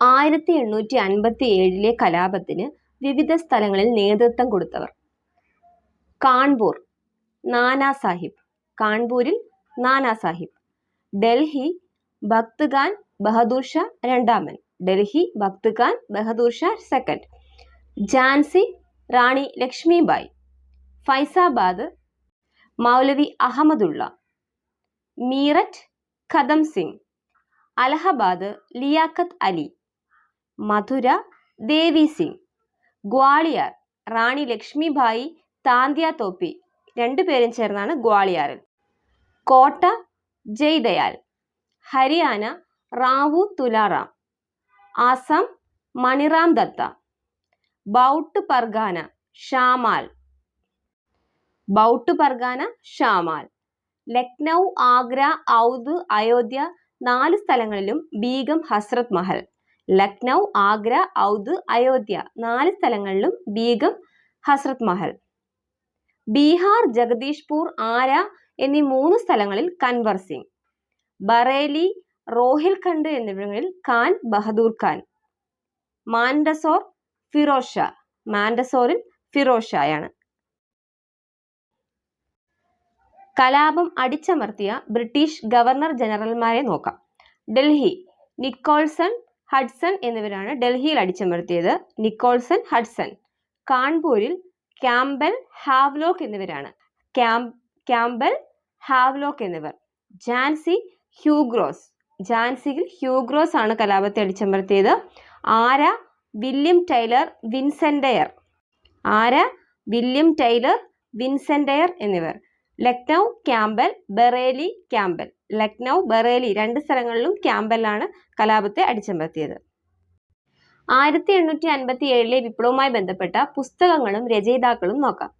1857 കലാപത്തിന് വിവിധ സ്ഥലങ്ങളിൽ നേതൃത്വം കൊടുത്തവർ. കാൺപൂർ നാനാ സാഹിബ്. കാൺപൂരിൽ നാനാ സാഹിബ്. ഡൽഹി ഭക്ത് ഖാൻ ബഹദൂർ ഷാ രണ്ടാമൻ. ഡൽഹി ഭക്ത് ഖാൻ ബഹദൂർ ഷാ സെക്കൻഡ്. ഝാൻസി റാണി ലക്ഷ്മിബായി. ഫൈസാബാദ് മൗലവി അഹമ്മദുള്ള. മീററ്റ് ഖദം സിംഗ്. അലഹബാദ് ലിയാഖത്ത് അലി. മധുര ദേവി സിംഗ്. ഗ്വാളിയർ റാണി ലക്ഷ്മിബായി താന്ത്യ തോപ്പി. രണ്ടുപേരും ചേർന്നാണ് ഗ്വാളിയറിൽ. കോട്ട ജയ്ദയാൽ. ഹരിയാന റാവു തുലാറാം. ആസാം മണിറാം ദത്ത. ബൗട്ട് പർഗാന ഷാമാൽ. ബൗട്ട് പർഗാന ഷാമാൽ. ലക്നൗ ആഗ്ര ഔദ് അയോധ്യ 4 സ്ഥലങ്ങളിലും ബീഗം ഹസ്രത് മഹൽ. ലക്നൗ ആഗ്ര ഔദ് അയോധ്യ 4 സ്ഥലങ്ങളിലും ബീഗം ഹസ്രത് മഹൽ. ബീഹാർ ജഗദീഷ്പൂർ ആര എന്നീ 3 സ്ഥലങ്ങളിൽ കൻവർ സിംഗ്. ബറേലി റോഹിൽഖണ്ഡ് എന്നിവിടങ്ങളിൽ ഖാൻ ബഹദൂർ ഖാൻ. മാൻഡസോർ ഫിറോസ് ഷാ. മാൻഡസോറിൽ ഫിറോസ് ഷായാണ്. കലാപം അടിച്ചമർത്തിയ ബ്രിട്ടീഷ് ഗവർണർ ജനറൽമാരെ നോക്കാം. ഡൽഹി നിക്കോൾസൺ ഹഡ്സൺ എന്നിവരാണ് ഡൽഹിയിൽ അടിച്ചമർത്തിയത്. Nicholson Hudson. കാൺപൂരിൽ ക്യാമ്പൽ ഹാവ്ലോക്ക് എന്നിവരാണ്. ക്യാമ്പൽ ഹാവ്ലോക്ക് എന്നിവർ. ഝാൻസി ഹ്യൂഗ്രോസ്. ഝാൻസിയിൽ ഹ്യൂഗ്രോസ് ആണ് കലാപത്തെ അടിച്ചമർത്തിയത്. ആര വില്യം ടൈലർ വിൻസെന്റയർ. ആര വില്യം ടൈലർ വിൻസെന്റയർ എന്നിവർ. Lucknow Campbell Bareilly Campbell. ലക്നൗ ബറേലി 2 സ്ഥലങ്ങളിലും ക്യാമ്പലാണ് കലാപത്തെ അടിച്ചമർത്തിയത്. 1857 വിപ്ലവവുമായി ബന്ധപ്പെട്ട പുസ്തകങ്ങളും രചയിതാക്കളും നോക്കാം.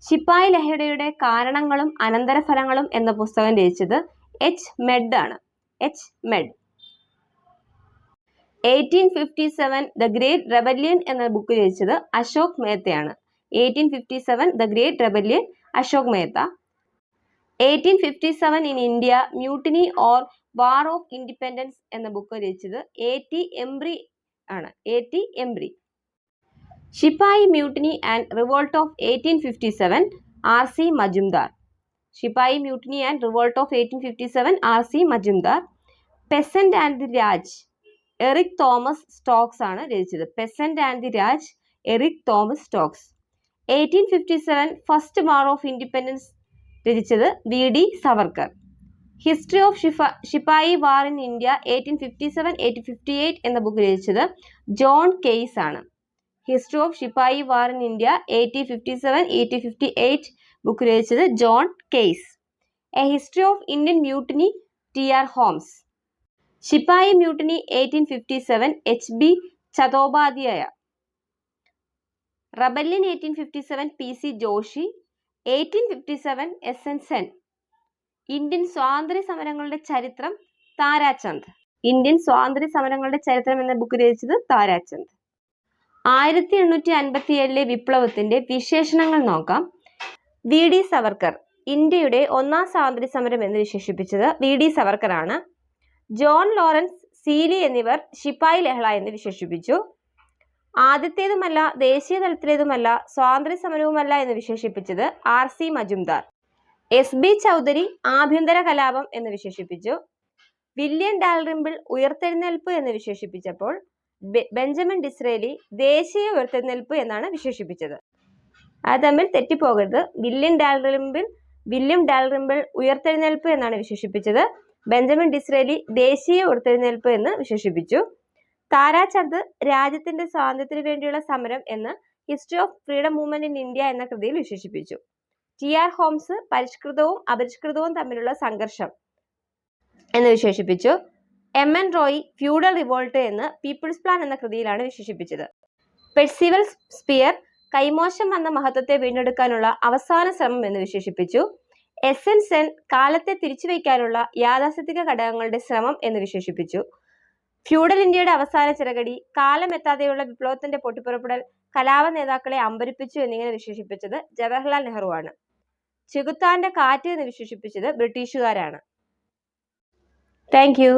ശിപ്പായി ലഹളയുടെ കാരണങ്ങളും അനന്തരഫലങ്ങളും എന്ന പുസ്തകം രചിച്ചത് എച്ച് മെഡ് ആണ്. H Mead. 1857 the great rebellion എന്ന ബുക്ക് രചിച്ചത് അശോക് മേത്തയാണ്. 1857 the great rebellion Ashok Mehta. 1857 in India mutiny or war of independence എന്ന ബുക്ക് രചിച്ചത് എ.ടി. എംബ്രി ആണ്. A T. Embree. Sepoy mutiny and revolt of 1857 R C. Majumdar. Sepoy mutiny and revolt of 1857 R C. Majumdar. Peasant and the Raj Eric Thomas Stokes ആണ് രചിച്ചത്. Peasant and the Raj Eric Thomas Stokes. 1857 first war of independence രചിച്ചത് V D. Savarkar. History of sepoy war in India 1857-1858 എന്ന book രചിച്ചത് John Kaye ആണ്. History of sepoy war in India 1857-1858 book രചിച്ചത് John Kaye. A history of Indian mutiny T R. Holmes. Sepoy mutiny 1857 H B. Chattopadhyaya. Rebellion 1857 P C. Joshi. 1857 S N. Sen. Indian സ്വാതന്ത്ര്യ സമരങ്ങളുടെ ചരിത്രം Tarachand. Indian സ്വാതന്ത്ര്യ സമരങ്ങളുടെ ചരിത്രം എന്ന ബുക്ക് രചിച്ചത് താരാചന്ദ്. 1857 വിപ്ലവത്തിന്റെ വിശേഷണങ്ങൾ നോക്കാം. വി.ഡി. സവർക്കർ. ഇന്ത്യയുടെ 1ാം സ്വാതന്ത്ര്യ സമരം എന്ന് വിശേഷിപ്പിച്ചത് വി.ഡി. സവർക്കർ ആണ്. ജോൺ ലോറൻസ് സീലി എന്നിവർ ശിപ്പായി ലഹള എന്ന് വിശേഷിപ്പിച്ചു. ആദ്യത്തേതുമല്ല ദേശീയ തലത്തിലേതുമല്ല സ്വാതന്ത്ര്യ സമരവുമല്ല എന്ന് വിശേഷിപ്പിച്ചത് ആർ.സി. മജുംദാർ. എസ്.ബി. ചൗധരി ആഭ്യന്തര കലാപം എന്ന് വിശേഷിപ്പിച്ചു. വില്യം ഡാൽറിംബിൾ ഉയർത്തെഴുന്നേൽപ്പ് എന്ന് വിശേഷിപ്പിച്ചപ്പോൾ ബെഞ്ചമിൻ ഡിസ്രേലി ദേശീയ ഉയർത്തെഴുന്നേൽപ്പ് എന്നാണ് വിശേഷിപ്പിച്ചത്. അത് തമ്മിൽ തെറ്റിപ്പോകരുത്. വില്യം ഡാൽറിംബിൾ ഉയർത്തെഴുന്നേൽപ്പ് എന്നാണ് വിശേഷിപ്പിച്ചത്. ബെഞ്ചമിൻ ഡിസ്രേലി ദേശീയ ഉയർത്തെഴുന്നേൽപ്പ് എന്ന് വിശേഷിപ്പിച്ചു. താരാചന്ദ് രാജ്യത്തിന്റെ സ്വാതന്ത്ര്യത്തിന് വേണ്ടിയുള്ള സമരം എന്ന് history of freedom movement in India എന്ന കൃതിയിൽ വിശേഷിപ്പിച്ചു. ടി.ആർ. ഹോംസ് പരിഷ്കൃതവും അപരിഷ്കൃതവും തമ്മിലുള്ള സംഘർഷം എന്ന് വിശേഷിപ്പിച്ചു. എം.എൻ. റോയി ഫ്യൂഡൽ റിവോൾട്ട് എന്ന് പീപ്പിൾസ് പ്ലാൻ എന്ന കൃതിയിലാണ് വിശേഷിപ്പിച്ചത്. പെർസിവൽ സ്പിയർ കൈമോശം വന്ന മഹത്വത്തെ വീണ്ടെടുക്കാനുള്ള അവസാന ശ്രമം എന്ന് വിശേഷിപ്പിച്ചു. എസ്.എൻ. സെൻ കാലത്തെ തിരിച്ചുവയ്ക്കാനുള്ള യാഥാസ്ഥിതിക ഘടകങ്ങളുടെ ശ്രമം എന്ന് വിശേഷിപ്പിച്ചു. ഫ്യൂഡൽ ഇന്ത്യയുടെ അവസാന ചിറകടി, കാലമെത്താതെയുള്ള വിപ്ലവത്തിന്റെ പൊട്ടിപ്പുറപ്പെടൽ കലാപ നേതാക്കളെ അമ്പരിപ്പിച്ചു എന്നിങ്ങനെ വിശേഷിപ്പിച്ചത് ജവഹർലാൽ നെഹ്റു ആണ്. ചെകുത്താന്റെ കാറ്റ് എന്ന് വിശേഷിപ്പിച്ചത് ബ്രിട്ടീഷുകാരാണ്. Thank you.